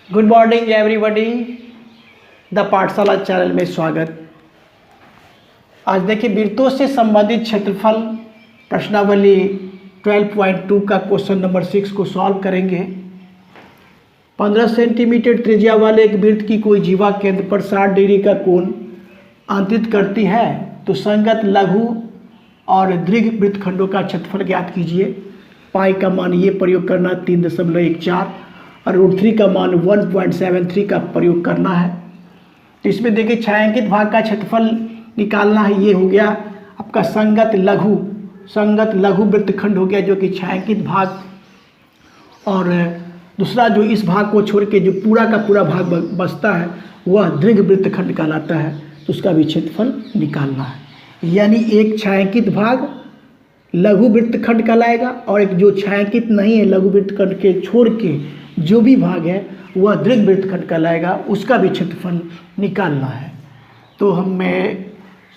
Good morning everybody, the पाठशाला channel में स्वागत। आज देखिए वृत्तों से संबंधित क्षेत्रफल प्रश्नावली 12.2 का क्वेश्चन नंबर 6 को सॉल्व करेंगे। 15 सेंटीमीटर त्रिज्या वाले एक वृत्त की कोई जीवा केंद्र पर 60 डिग्री का कोण अंतरित करती है तो संगत लघु और दीर्घ वृत्तखंडों का क्षेत्रफल ज्ञात कीजिए। पाई का मान ये प्रयोग करना 3.14 और √3 का मान 1.73 का प्रयोग करना है। तो इसमें देखिए छायांकित भाग का क्षेत्रफल निकालना है। ये हो गया आपका संगत लघु वृत्तखंड हो गया जो कि छायांकित भाग, और दूसरा जो इस भाग को छोड़ के जो पूरा का पूरा भाग बचता है वह दीर्घ वृत्तखंड कहलाता है, तो उसका भी क्षेत्रफल निकालना है। यानी एक छायांकित भाग लघु वृत्तखंड कहलाएगा और एक जो छायांकित नहीं है लघु वृत्तखंड के छोड़ के जो भी भाग है वह दीर्घ वृत्तखंड कहलाएगा, उसका भी क्षेत्रफल निकालना है। तो हम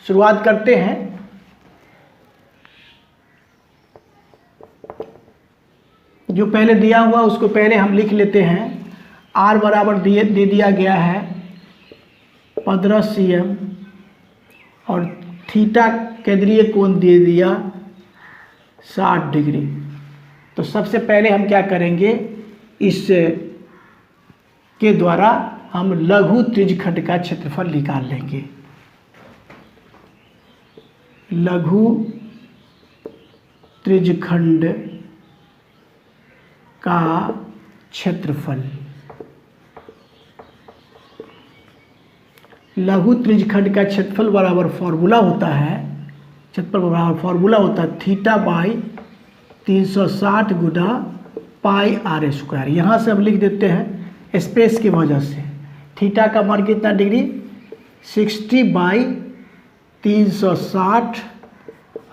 शुरुआत करते हैं। जो पहले दिया हुआ उसको पहले हम लिख लेते हैं। आर बराबर दे दिया गया है 15 cm और थीटा केंद्रीय कोण दे दिया 60 डिग्री। तो सबसे पहले हम क्या करेंगे, इस के द्वारा हम लघु त्रिज्यखंड का क्षेत्रफल निकाल लेंगे। लघु त्रिज्यखंड का क्षेत्रफल, लघु त्रिज्यखंड का क्षेत्रफल बराबर फॉर्मूला होता है, क्षेत्रफल बराबर फॉर्मूला होता है थीटा बाई 360 गुना पाई आर स्क्वायर। यहाँ से हम लिख देते हैं स्पेस की वजह से। थीटा का मान कितना डिग्री 60/360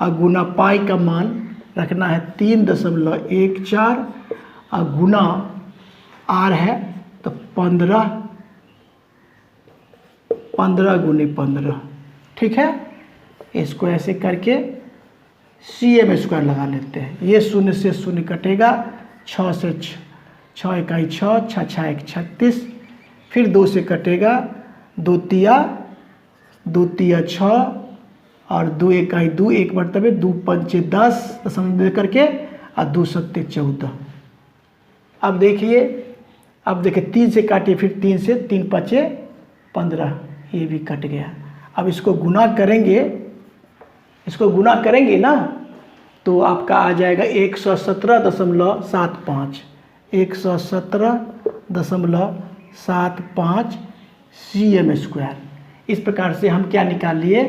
और गुना पाई का मान रखना है 3.14 और गुना आर है तो 15 गुने 15। ठीक है, इसको ऐसे करके cm स्क्वायर लगा लेते हैं। ये शून्य से शून्य कटेगा, 6 से 6 इकाई 6, 6 6 1 36, फिर 2 से कटेगा 2 तिया 6 और 2 इकाई 2, एक मरतबे 2 पंचे 10 दशमलव दे करके और 2 सत्ते 14। अब देखिए 3 से काटिए, फिर 3 से 3 पचे 15, ये भी कट गया। अब इसको गुना करेंगे ना तो आपका आ जाएगा 117.75 cm स्क्वायर। इस प्रकार से हम क्या निकाल लिए,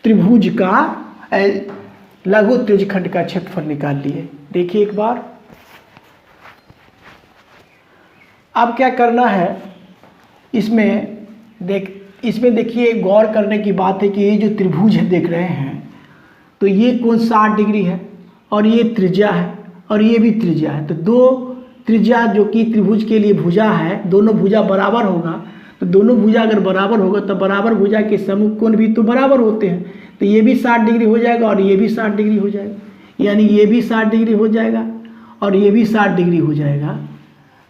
त्रिभुज का लघु त्रिज्यखंड का क्षेत्रफल निकाल लिए। देखिए एक बार, अब क्या करना है, इसमें देखिए गौर करने की बात है कि ये जो त्रिभुज है देख रहे हैं, तो ये कोण 60 डिग्री है और ये त्रिज्या है और ये भी त्रिज्या है। तो दो त्रिज्या जो कि त्रिभुज के लिए भुजा है, दोनों भुजा बराबर होगा। तो दोनों भुजा अगर बराबर होगा तो बराबर भुजा के सम्मुख कोण भी तो बराबर होते हैं। तो ये भी 60 डिग्री हो जाएगा और ये भी 60 डिग्री हो जाएगा, यानी ये भी 60 डिग्री हो जाएगा और ये भी 60 डिग्री हो जाएगा।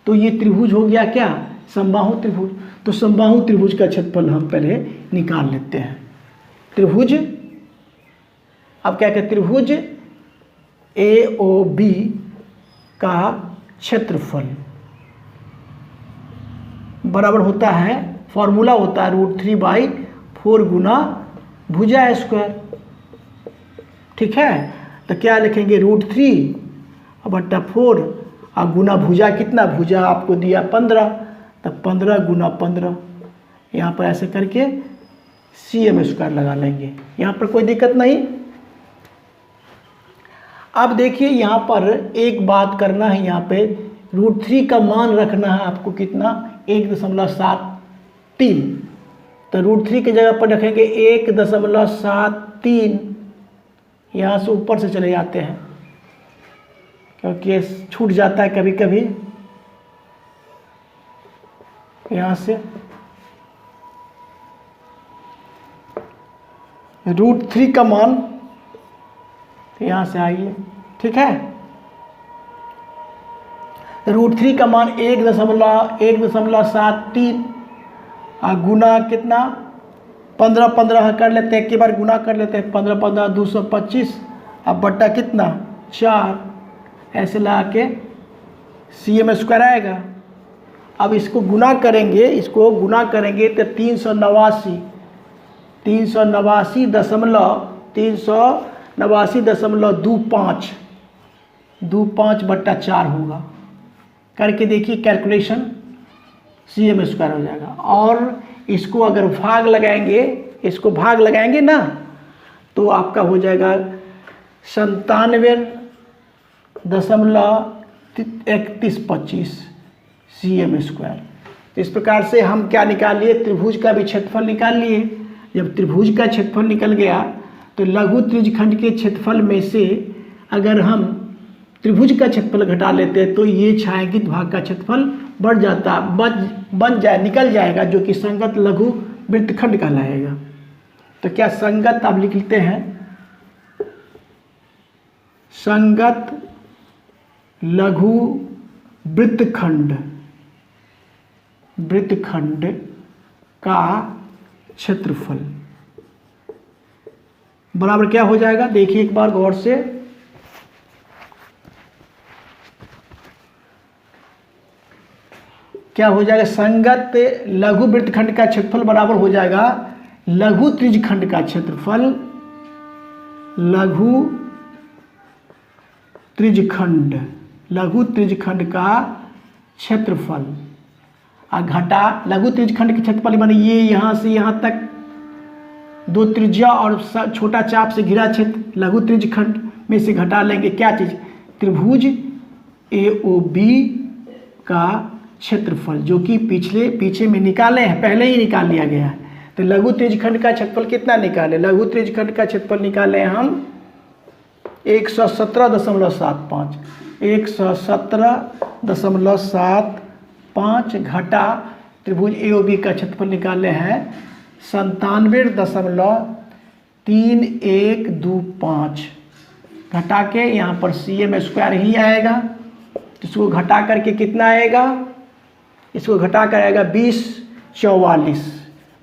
तो ये त्रिभुज हो गया क्या, समबाहु त्रिभुज। तो समबाहु त्रिभुज का क्षेत्रफल हम पहले निकाल लेते हैं। त्रिभुज, अब क्या कहते हैं, त्रिभुज AOB का क्षेत्रफल बराबर होता है, फॉर्मूला होता है √3/4 गुना भुजा स्क्वायर। ठीक है, तो क्या लिखेंगे √3/4 और गुना भुजा कितना, भुजा आपको दिया 15, तो 15 गुना 15, यहाँ पर ऐसे करके cm स्क्वायर लगा लेंगे। यहाँ पर कोई दिक्कत नहीं। अब देखिए यहाँ पर एक बात करना है, यहाँ पे √3 का मान रखना है आपको कितना, 1.73। तो √3 की जगह पर रखेंगे 1.73। यहाँ से ऊपर से चले जाते हैं क्योंकि छूट जाता है कभी कभी। यहाँ से √3 का मान, यहाँ से आइए, ठीक है। तो √3 का मान 1.73 गुना कितना 15 कर लेते हैं, एक के बार गुना कर लेते हैं, 15 225 अब बट्टा कितना 4 ऐसे लगा के cm² आएगा। अब इसको गुना करेंगे तो 389.25 होगा। करके देखिए कैलकुलेशन, cm² हो जाएगा। और इसको अगर भाग लगाएंगे ना तो आपका हो जाएगा 97.3125 cm²। तो इस प्रकार से हम क्या निकाल लिए, त्रिभुज का भी क्षेत्रफल निकाल लिए। जब त्रिभुज का क्षेत्रफल निकल गया तो लघु त्रिज्यखंड के क्षेत्रफल में से अगर हम त्रिभुज का क्षेत्रफल घटा लेते हैं तो ये छायांकित भाग का क्षेत्रफल बढ़ जाता निकल जाएगा, जो कि संगत लघु वृत्तखंड कहलाएगा। तो क्या संगत आप लिख लेते हैं, संगत लघु वृत्तखंड का क्षेत्रफल बराबर क्या हो जाएगा, देखिए एक बार गौर से। क्या हो जाएगा, संगत लघु वृत्तखंड का क्षेत्रफल बराबर हो जाएगा लघु त्रिज्यखंड का क्षेत्रफल, लघु त्रिज्यखंड का क्षेत्रफल घटा लघु त्रिज्यखंड के क्षेत्रफल माने ये यहाँ से यहाँ तक 2 त्रिज्या और छोटा चाप से घिरा क्षेत्र लघु त्रिज्यखंड में से घटा लेंगे क्या चीज, त्रिभुज AOB का क्षेत्रफल, जो कि पीछे में निकाले हैं, पहले ही निकाल लिया गया है। तो लघु त्रिज्यखंड का क्षेत्रफल कितना निकाले, लघु त्रिज्यखंड का क्षेत्रफल निकाले हम 117.75 घटा त्रिभुज AOB का क्षेत्रफल निकाले हैं 97.3125 घटा के यहाँ पर cm² ही आएगा। इसको घटा करके कितना आएगा, इसको घटा कर आएगा 2044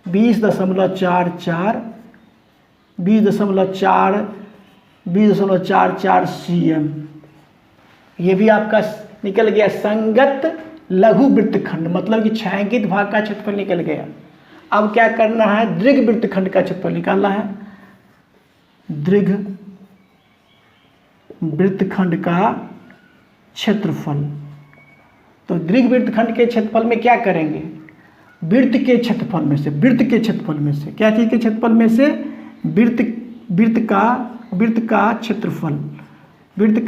20.44 cm। ये भी आपका निकल गया संगत लघु वृत्तखंड, मतलब कि छायांकित भाग का क्षेत्रफल निकल गया। अब क्या करना है, दीर्घ वृत्तखंड का क्षेत्रफल निकालना है, दीर्घ वृत्तखंड का क्षेत्रफल। तो दीर्घ वृत्तखंड के क्षेत्रफल में क्या करेंगे, वृत्त के क्षेत्रफल में से क्या चीज के क्षेत्रफल में से, वृत्त का क्षेत्रफल, वृत्त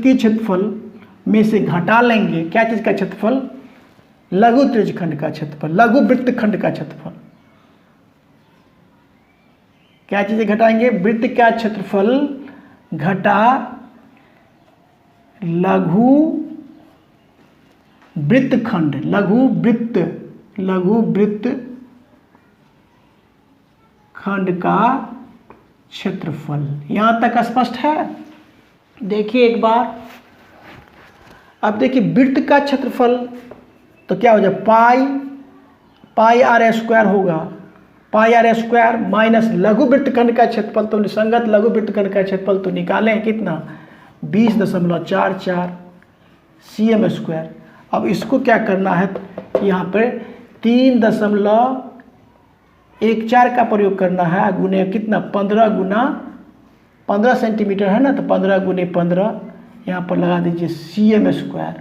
के क्षेत्रफल में से घटा लेंगे क्या चीज का क्षेत्रफल, लघु त्रिज्यखंड का क्षेत्रफल, लघु वृत्तखंड का क्षेत्रफल। क्या चीजें घटाएंगे, वृत्त का क्षेत्रफल घटा लघु वृत्तखंड, लघु वृत्तखंड का क्षेत्रफल। यहां तक स्पष्ट है। देखिए एक बार, अब देखिए वृत्त का क्षेत्रफल तो क्या हो जाए, पाई r² होगा, पाई r² माइनस लघु वृत्तखंड का क्षेत्रफल, तो संगत लघु वृत्तखंड का क्षेत्रफल तो निकालें कितना 20.44 cm²। अब इसको क्या करना है, यहाँ पर 3.14 का प्रयोग करना है, गुने कितना 15 सेंटीमीटर है ना, तो 15 गुने 15 यहाँ पर लगा दीजिए cm²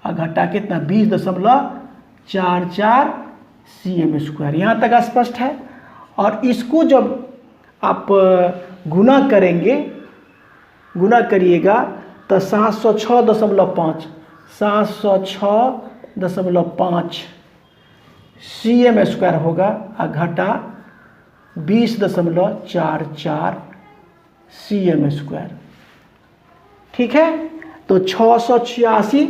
और घटा कितना 20.44 cm²। यहाँ तक स्पष्ट है। और इसको जब आप गुना करिएगा तो 706.5 cm² होगा और घटा 20.44 cm²। ठीक है, तो 686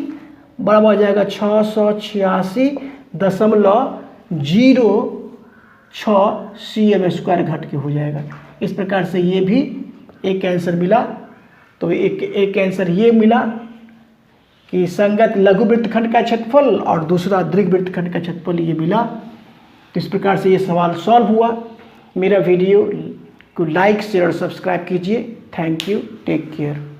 बराबर हो जाएगा 686.06 cm² घट के हो जाएगा। इस प्रकार से ये भी एक आंसर मिला। तो एक आंसर ये मिला कि संगत लघु वृत्तखंड का क्षेत्रफल और दूसरा दीर्घ वृत्तखंड का क्षेत्रफल ये मिला। तो इस प्रकार से ये सवाल सॉल्व हुआ। मेरा वीडियो को लाइक शेयर और सब्सक्राइब कीजिए। Thank you, take care.